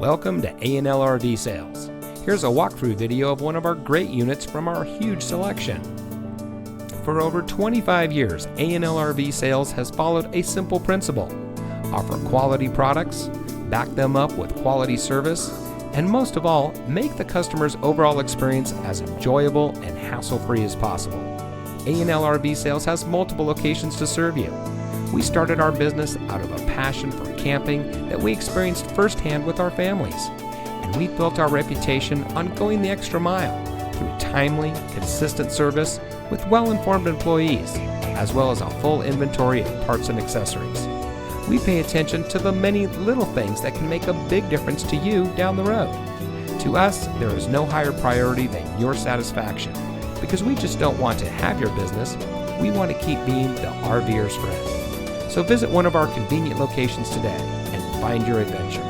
Welcome to A&L RV Sales. Here's a walkthrough video of one of our great units from our huge selection. For over 25 years, A&L RV Sales has followed a simple principle: offer quality products, back them up with quality service, and most of all, make the customer's overall experience as enjoyable and hassle-free as possible. A&L RV Sales has multiple locations to serve you. We started our business out of a passion for camping that we experienced firsthand with our families, and we built our reputation on going the extra mile through timely, consistent service with well-informed employees, as well as a full inventory of parts and accessories. We pay attention to the many little things that can make a big difference to you down the road. To us, there is no higher priority than your satisfaction, because we just don't want to have your business, we want to keep being the RVer's friend. So visit one of our convenient locations today and find your adventure.